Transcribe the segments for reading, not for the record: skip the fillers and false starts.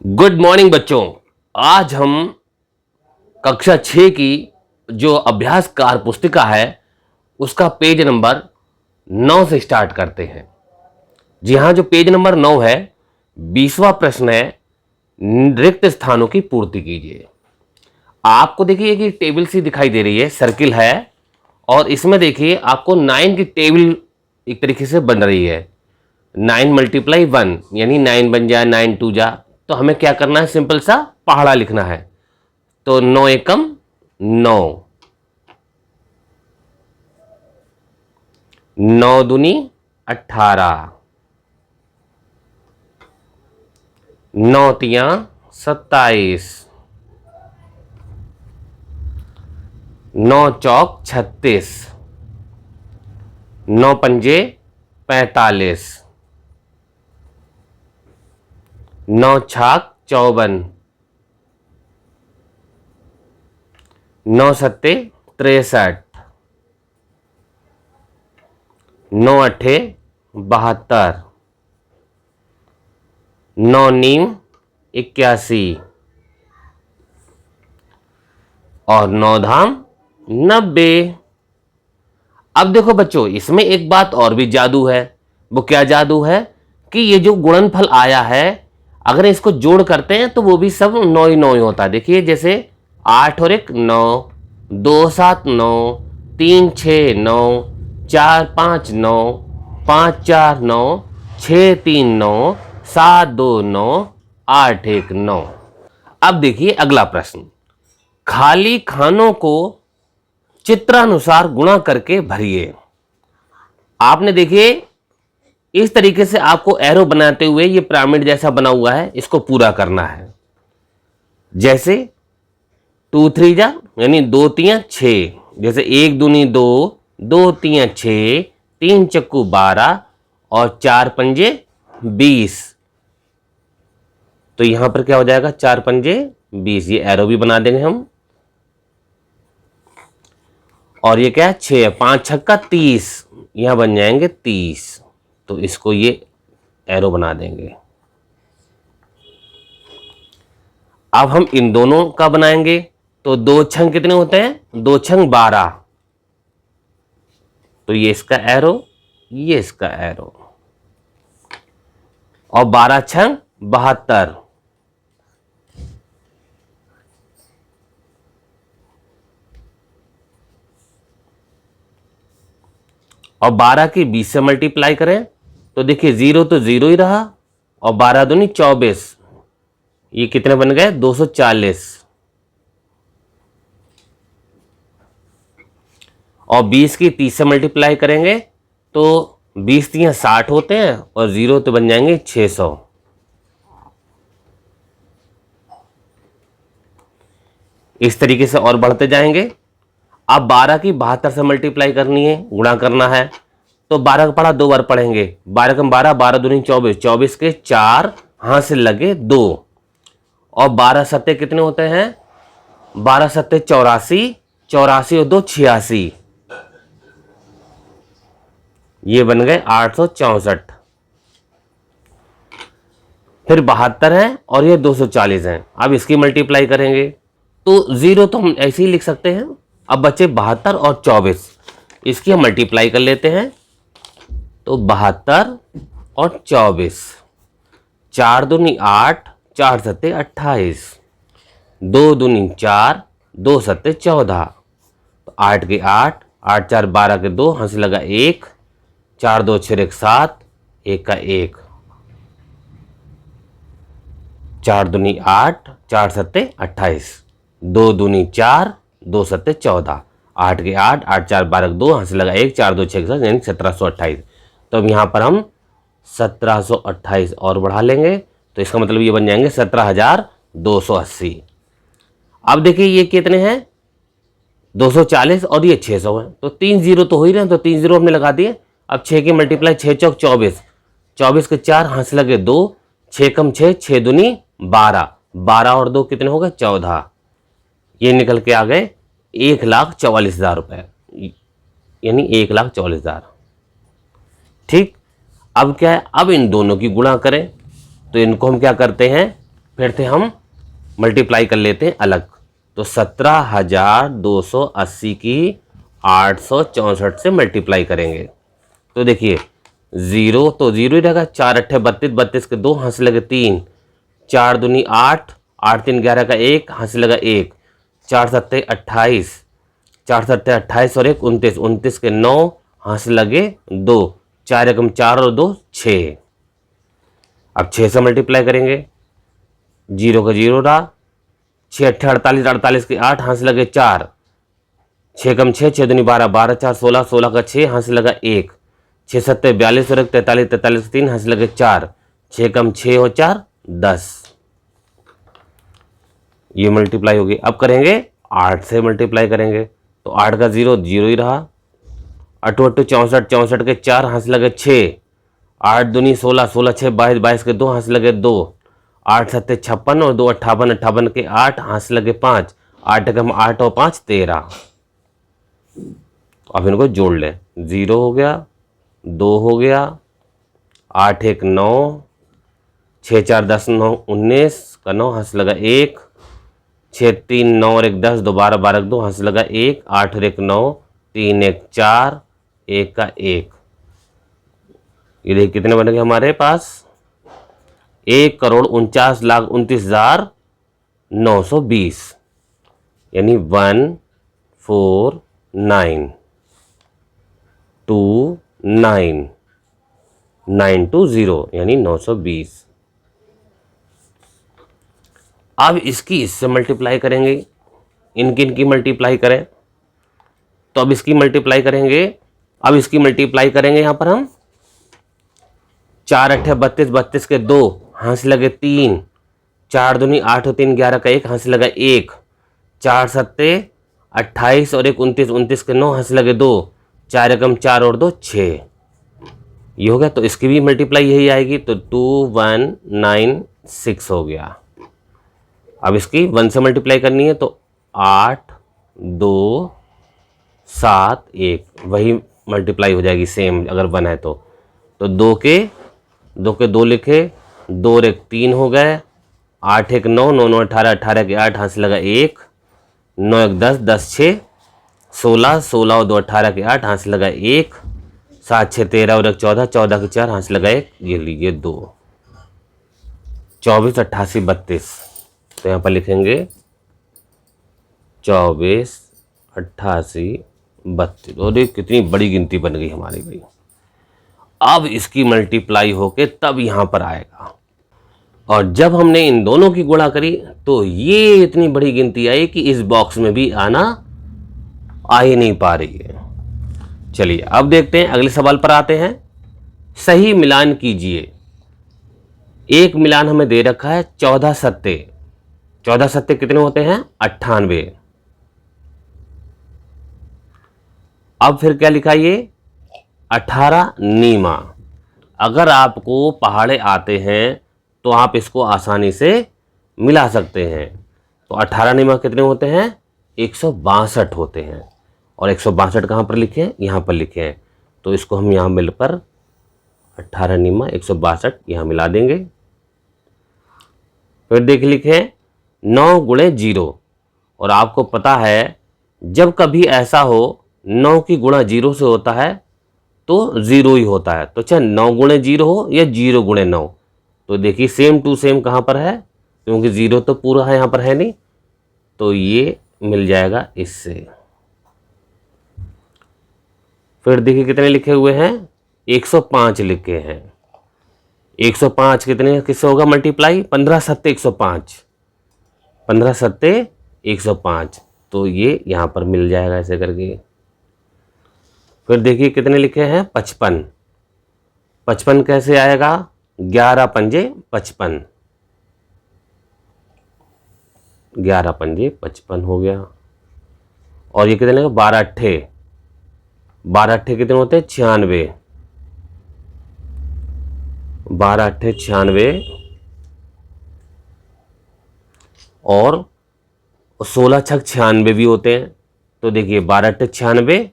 Good morning बच्चों। आज हम कक्षा 6 की जो अभ्यास कार्य पुस्तिका है उसका पेज नंबर 9 से स्टार्ट करते हैं। जी हाँ, जो पेज नंबर 9 है 20वां प्रश्न है, रिक्त स्थानों की पूर्ति कीजिए। आपको देखिए कि टेबल सी दिखाई दे रही है, सर्किल है और इसमें देखिए आपको 9 की टेबल एक तरीके से बन रही है। 9 मल्टीप्लाई 1 यानी 9 बन जाए, 9 2 जा, तो हमें क्या करना है, सिंपल सा पहाड़ा लिखना है। तो 9 एकम 9, 9 दूनी 18, 9 तियां 27, 9 चौक 36, 9 पंजे 45, 9 छाक 54, 9 सत्ते 63, 9 अट्ठे 72, 9 नीम 81 और 9 धाम 90। अब देखो बच्चों, इसमें एक बात और भी जादू है। वो क्या जादू है कि ये जो गुणनफल आया है, अगर इसको जोड़ करते हैं तो वो भी सब 9 ही 9 ही होता है। देखिए जैसे 8 और 1 9, 2 7 9, 3 6 9, 4 5 9, 5 4 9, 6 3 9, 7 2 9, 8 1 9। अब देखिए अगला प्रश्न, खाली खानों को चित्रानुसार गुणा करके भरिए। आपने देखिए इस तरीके से आपको एरो बनाते हुए ये पिरामिड जैसा बना हुआ है, इसको पूरा करना है। जैसे 2 3 जा यानी 2 तियां 6, जैसे 1 दूनी 2, 2 तियां 6, 3 चक्कू 12 और 4 पंजे 20। तो यहां पर क्या हो जाएगा, 4 पंजे 20। ये एरो भी बना देंगे हम। और ये क्या है, 6, 5 छक्का 30, यहां बन जाएंगे 30। तो इसको ये एरो बना देंगे। अब हम इन दोनों का बनाएंगे। तो 2 छंग कितने होते हैं, 2 छंग 12। तो ये इसका एरो, ये इसका एरो, और 12 छंग 72। और 12 की 20 से मल्टीप्लाई करें तो देखिए 0 तो 0 ही रहा, और 12 दूनी 24, ये कितने बन गए, 240। और 20 की 30 से मल्टीप्लाई करेंगे तो 20 तियां 60 होते हैं, और 0 तो बन जाएंगे 600। इस तरीके से और बढ़ते जाएंगे। अब 12 की 72 से मल्टीप्लाई करनी है, गुणा करना है। तो 12 का पढ़ा 2 बार पढ़ेंगे, 12 कम 12, 12 दूनी 24, 24 के 4 हाथ से लगे 2, और 12 सत्ते कितने होते हैं, 12 सत्ते 84, 84 और 2 86, ये बन गए 864। फिर 72 है और ये 240 है। अब इसकी मल्टीप्लाई करेंगे तो 0 तो हम ऐसे ही लिख सकते हैं। अब बचे 72 और 24, इसकी हम मल्टीप्लाई कर लेते हैं। तो 72 और 24, 4 दूनी 8, 4 सत्ते 28, 2 दूनी 4, 2 सत्ते 14, तो 8 के 8, 8 4 12 के 2, हंस लगा 1, 4 2 6 1 7, 1 का 1, 4 दूनी 8, 4 सत्ते 28, 2 दूनी 4, 2 सत्ते 14, 8 के 8, 8 4 12 के 2, हंस लगा 1, 4 2 6 7 यानी 1728। तो अब यहाँ पर हम 1728 और बढ़ा लेंगे, तो इसका मतलब ये बन जाएंगे 17,280। अब देखिए ये कितने हैं, 240 और ये 600 है, तो 3 0 तो हो ही रहे हैं, तो 3 0 हमने लगा दिए। अब 6 के मल्टीप्लाई 6 चौक 24, 24 के 4 हंस लगे 2, 6 कम 6, 6 दूनी 12, 12 और 2 कितने हो गए, 14। ये निकल के आ गए 1,44,000 रुपए, यानी 1,44,000। ठीक, अब क्या है, अब इन दोनों की गुणा करें। तो इनको हम क्या करते हैं, फिर से हम मल्टीप्लाई कर लेते हैं अलग। तो 17,280 की 864 से मल्टीप्लाई करेंगे तो देखिए जीरो तो जीरो ही रहेगा, 4 अट्ठे 32, 32 के 2 हंस लगे 3, 4 दूनी 8, 8 3 11 का 1 हंस लगा 1, 4 सत्ते 28, 4 सत्ते 28 और 1 29, 29 के 9 हंस लगे 2, 4 एकम 4 और 2 6। अब 6 से मल्टीप्लाई करेंगे, जीरो का जीरो रहा, 6 अट्ठे 48, 48 के 8 हंस लगे 4, 6 कम 6, 6 दूनी 12, 12 4 16, 16 का 6 हंस लगा 1, 6 सत्ते 42 और 1 43, 43 3 हंस लगे 4, 6 कम 6 और 4 10। ये मल्टीप्लाई होगी। अब करेंगे 8 से मल्टीप्लाई करेंगे तो 8 का जीरो जीरो ही रहा, 8 8 64, 64 के 4 हंस लगे 6, 8 दूनी 16, 16 6 22, 22 के 2 हंस लगे 2, 8 सत्ते 56 और 2 58, 58 के 8 हंस लगे 5, 8 कम 8 और 5 13। अब इनको जोड़ लें, 0 हो गया, 2 हो गया, 8 1 9, 6 4 10 9 19 का 9 हंस लगा 1, 6 3 9 और 1 10, 2 12 12 2 हंस लगा 1, 8 और 1 9, 3 1 4, 1 का 1। ये देखिए कितने बन गए हमारे पास, 1,49,29,920 यानी 14929,920 यानी 920। अब इसकी इससे मल्टीप्लाई करेंगे, इनकी मल्टीप्लाई करें तो अब इसकी मल्टीप्लाई करेंगे, अब इसकी मल्टीप्लाई करेंगे यहां पर हम 4 अट्ठे 32, 32 के 2 हंस लगे 3, 4 दूनी 8 और 3 11 का 1 हंस लगा 1, 4 सत्ते 28 और 1 29, 29 के 9 हंस लगे 2, 4 एकम 4 और 2 6। ये हो गया। तो इसकी भी मल्टीप्लाई यही आएगी तो 2196 हो गया। अब इसकी 1 से मल्टीप्लाई करनी है तो 8 2 7 1 वही मल्टीप्लाई हो जाएगी सेम अगर 1 है तो 2 के 2 लिखे, 2 और 1 3 हो गए, 8 1 9, 9 9 18, 18 के 8 हंस लगा 1, 9 1 10, 10 6 16, 16 और 2 18 के 8 हंस लगा 1, 7 6 13 और 1 14, 14 के 4 हंस लगा 1, ये लीजिए 2, 24 88 32। तो यहाँ पर लिखेंगे 24 88 32। और ये कितनी बड़ी गिनती बन गई हमारी भाई। अब इसकी मल्टीप्लाई होके तब यहाँ पर आएगा, और जब हमने इन दोनों की गुणा करी तो ये इतनी बड़ी गिनती आई कि इस बॉक्स में भी आ ही नहीं पा रही है। चलिए अब देखते हैं, अगले सवाल पर आते हैं। सही मिलान कीजिए। एक मिलान हमें दे रखा है 14 सत्ते, 14 सत्ते कितने होते हैं 98। अब फिर क्या लिखा ये 18 नीमा। अगर आपको पहाड़े आते हैं तो आप इसको आसानी से मिला सकते हैं। तो 18 नीमा कितने होते हैं 162 होते हैं। और 162 कहाँ पर लिखे हैं, यहाँ पर लिखे हैं। तो इसको हम यहाँ मिलकर 18 नीमा 162 यहाँ मिला देंगे। फिर देख लिखे 9 गुणे 0। और आपको पता है जब कभी ऐसा हो 9 की गुणा 0 से होता है तो 0 ही होता है। तो चाहे 9 गुणे 0 हो या 0 गुणे 9, तो देखिए सेम टू सेम कहाँ पर है, क्योंकि 0 तो पूरा है यहाँ पर है नहीं, तो ये मिल जाएगा इससे। फिर देखिए कितने लिखे हुए हैं 105 लिखे हैं। 105 कितने किससे होगा मल्टीप्लाई, 15 सत्ते 105, 15 सत्ते 105। तो ये यहाँ पर मिल जाएगा ऐसे करके। फिर देखिए कितने लिखे हैं 55, 55 कैसे आएगा 11 पंजे 55, 11 पंजे 55 हो गया। और ये कितने 12 अट्ठे, 12 अट्ठे कितने होते हैं 96, 12 अट्ठे 96 और 16 छक 96 भी होते हैं। तो देखिए 12 अट्ठे 96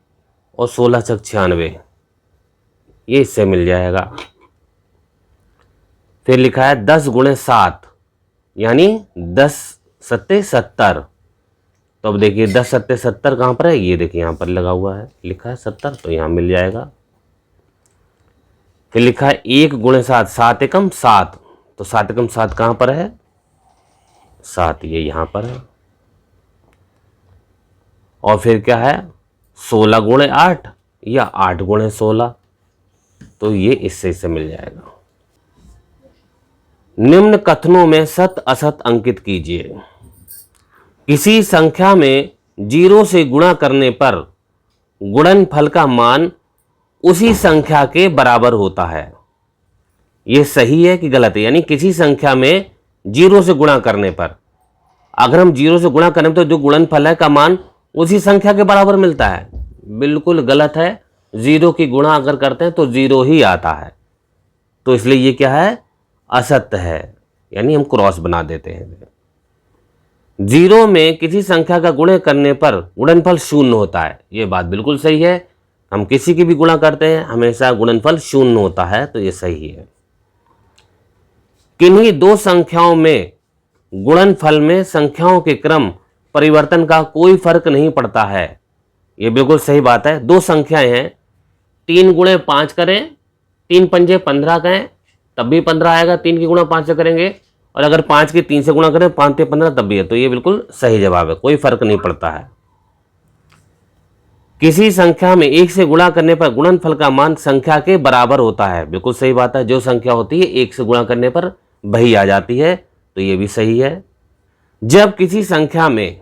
और 16 छक 96, ये इससे मिल जाएगा। फिर लिखा है 10 गुणे 7, यानी 10 सत्ते 70। तो अब देखिए 10 सत्ते 70 कहाँ पर है, ये देखिए यहाँ पर लगा हुआ है, लिखा है 70, तो यहाँ मिल जाएगा। फिर लिखा है 1 गुणे 7, 7 एकम 7, तो 7 एकम 7 कहाँ पर है, 7, ये यहाँ पर है। और फिर क्या है 16 गुणे 8 या 8 गुणे 16, तो ये इससे मिल जाएगा। निम्न कथनों में सत असत अंकित कीजिए। किसी संख्या में 0 से गुणा करने पर गुणनफल का मान उसी संख्या के बराबर होता है। यह सही है कि गलत है? यानी किसी संख्या में 0 से गुणा करने पर, अगर हम 0 से गुणा करें तो जो गुणनफल है का मान उसी संख्या के बराबर मिलता है। बिल्कुल गलत है। 0 की गुणा अगर करते हैं तो 0 ही आता है, तो इसलिए ये क्या है, असत्य है, यानी हम क्रॉस बना देते हैं। 0 में किसी संख्या का गुणा करने पर गुणनफल 0 होता है, ये बात बिल्कुल सही है। हम किसी की भी गुणा करते हैं हमेशा गुणनफल 0 होता है, तो ये सही है। किन्हीं दो संख्याओं में गुणनफल में संख्याओं के क्रम परिवर्तन का कोई फर्क नहीं पड़ता है, ये बिल्कुल सही बात है। दो संख्याएं हैं, 3 गुणे 5 करें, 3 पंजे 15 कहें तब भी 15 आएगा, 3 की गुणा 5 से करेंगे, और अगर 5 की 3 से गुणा करें 5 से 15 तब भी है, तो ये बिल्कुल सही जवाब है, कोई फर्क नहीं पड़ता है। किसी संख्या में 1 से गुणा करने पर गुणनफल का मान संख्या के बराबर होता है, बिल्कुल सही बात है। जो संख्या होती है 1 से गुणा करने पर वही आ जाती है, तो ये भी सही है। जब किसी संख्या में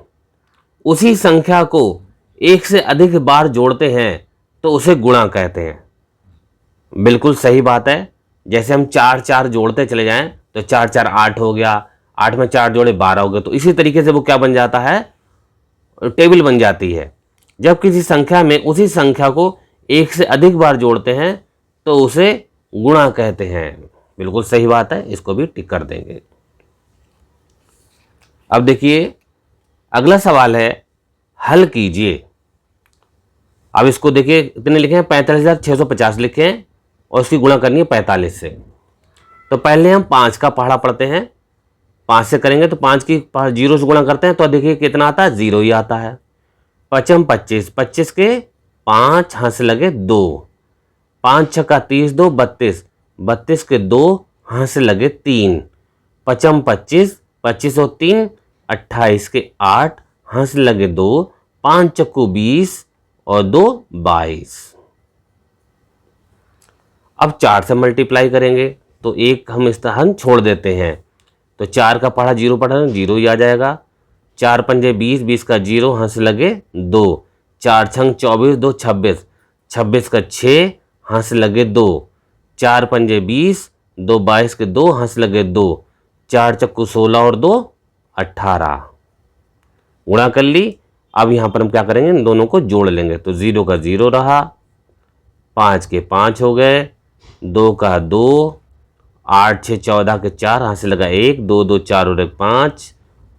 उसी संख्या को 1 से अधिक बार जोड़ते हैं तो उसे गुणा कहते हैं, बिल्कुल सही बात है। जैसे हम 4 4 जोड़ते चले जाएं तो 4 4 8 हो गया, 8 में 4 जोड़े 12 हो गए, तो इसी तरीके से वो क्या बन जाता है, टेबल बन जाती है। जब किसी संख्या में उसी संख्या को 1 से अधिक बार जोड़ते हैं तो उसे गुणा कहते हैं, बिल्कुल सही बात है, इसको भी टिक कर देंगे। अब देखिए अगला सवाल है, हल कीजिए। अब इसको देखिए कितने लिखे हैं, 45,650 लिखे हैं और उसकी गुणा करनी है 45 से। तो पहले हम 5 का पहाड़ा पढ़ते हैं, 5 से करेंगे तो 5 की 0 से गुणा करते हैं तो देखिए कितना आता है, 0 ही आता है। 5 25, 25 के 5 हंस लगे 2, 5 छक्का 30 2 32, 32 के 2 हंस लगे 3, 5 25, 25 और 3 28 के 8 हंस लगे 2, 5 चक्कू 20 और 2 22। अब 4 से मल्टीप्लाई करेंगे तो एक हम इस तरह छोड़ देते हैं, तो 4 का पढ़ा 0 पढ़ा 0 ही आ जाएगा। 4 पंजे 20, 20 का 0 हंस लगे 2, 4 छंग 24 2 26, 26 का 6 हंस लगे 2, 4 पंजे 20, 2 22 के 2 हंस लगे 2, 4 चक्कू 16 और 2 18। गुणा कर ली। अब यहाँ पर हम क्या करेंगे, इन दोनों को जोड़ लेंगे, तो 0 का 0 रहा, 5 के 5 हो गए, 2 का 2, 8 6 14 के 4 हंस लगा 1, 2 2 4 और 1 5,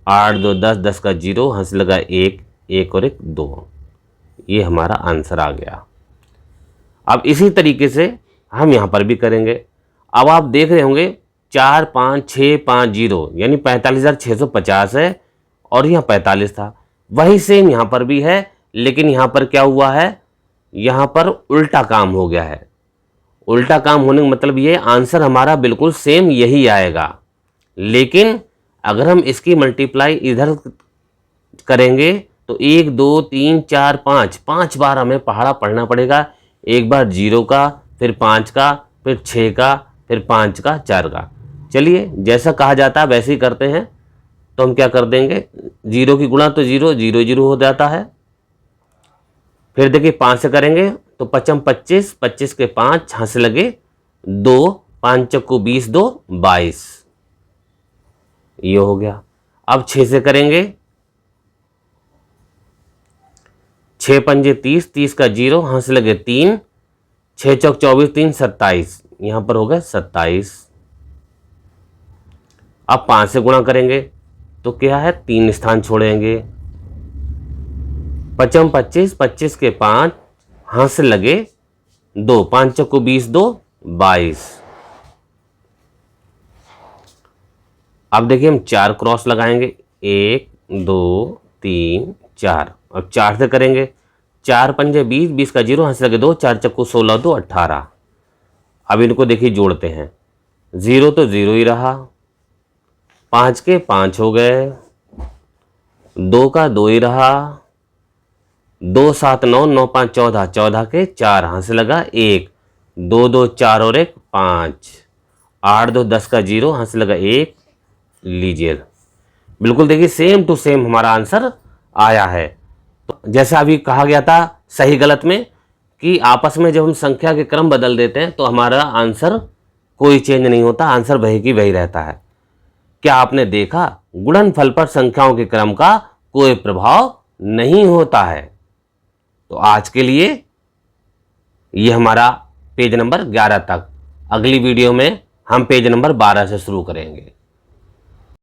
8 2 10, 10 का 0 हंस लगा 1, 1 और 1 2। ये हमारा आंसर आ गया। अब इसी तरीके से हम यहाँ पर भी करेंगे। अब आप देख रहे होंगे 4 5 6 5 0 यानी 45,650 है और यहाँ 45 था, वही सेम यहाँ पर भी है, लेकिन यहाँ पर क्या हुआ है, यहाँ पर उल्टा काम हो गया है। उल्टा काम होने का मतलब ये आंसर हमारा बिल्कुल सेम यही आएगा, लेकिन अगर हम इसकी मल्टीप्लाई इधर करेंगे तो 1 2 3 4 5 5 बार हमें पहाड़ा पढ़ना पड़ेगा। एक बार 0 का, फिर 5 का, फिर 6 का, फिर 5 का, 4 का। चलिए जैसा कहा जाता है वैसे ही करते हैं। तो हम क्या कर देंगे, 0 की गुणा तो 0 0 0 हो जाता है। फिर देखिए 5 से करेंगे तो 5 25, 25 के 5 हंस लगे 2, 5 चक्कू 20 2 22, ये हो गया। अब 6 से करेंगे, 6 पंजे 30, 30 का 0 हंस लगे 3, 6 चौक 24 3 27, यहां पर हो गए 27। अब 5 से गुणा करेंगे तो क्या है, 3 स्थान छोड़ेंगे, 5 25, 25 के 5 हंस लगे 2, 5 चक्कू 20 2 22। अब देखिए हम 4 क्रॉस लगाएंगे, 1 2 3 4। अब 4 से करेंगे, 4 पंजे 20, 20 का 0, हंस लगे 2, 4 चक्कू 16, 2 18। अब इनको देखिए जोड़ते हैं, 0 तो 0 ही रहा, 5 के 5 हो गए, 2 का 2 ही रहा, 2 7 9, 9 5 14, 14 के 4, हंस लगा 1, 2 2 4 और 1 5, 8 2 10 का 0, हंस लगा 1। लीजिए बिल्कुल देखिए सेम टू सेम हमारा आंसर आया है। तो जैसा अभी कहा गया था सही गलत में कि आपस में जब हम संख्या के क्रम बदल देते हैं तो हमारा आंसर कोई चेंज नहीं होता, आंसर वही की वही रहता है। क्या आपने देखा, गुणनफल पर संख्याओं के क्रम का कोई प्रभाव नहीं होता है। तो आज के लिए ये हमारा पेज नंबर 11 तक। अगली वीडियो में हम पेज नंबर 12 से शुरू करेंगे।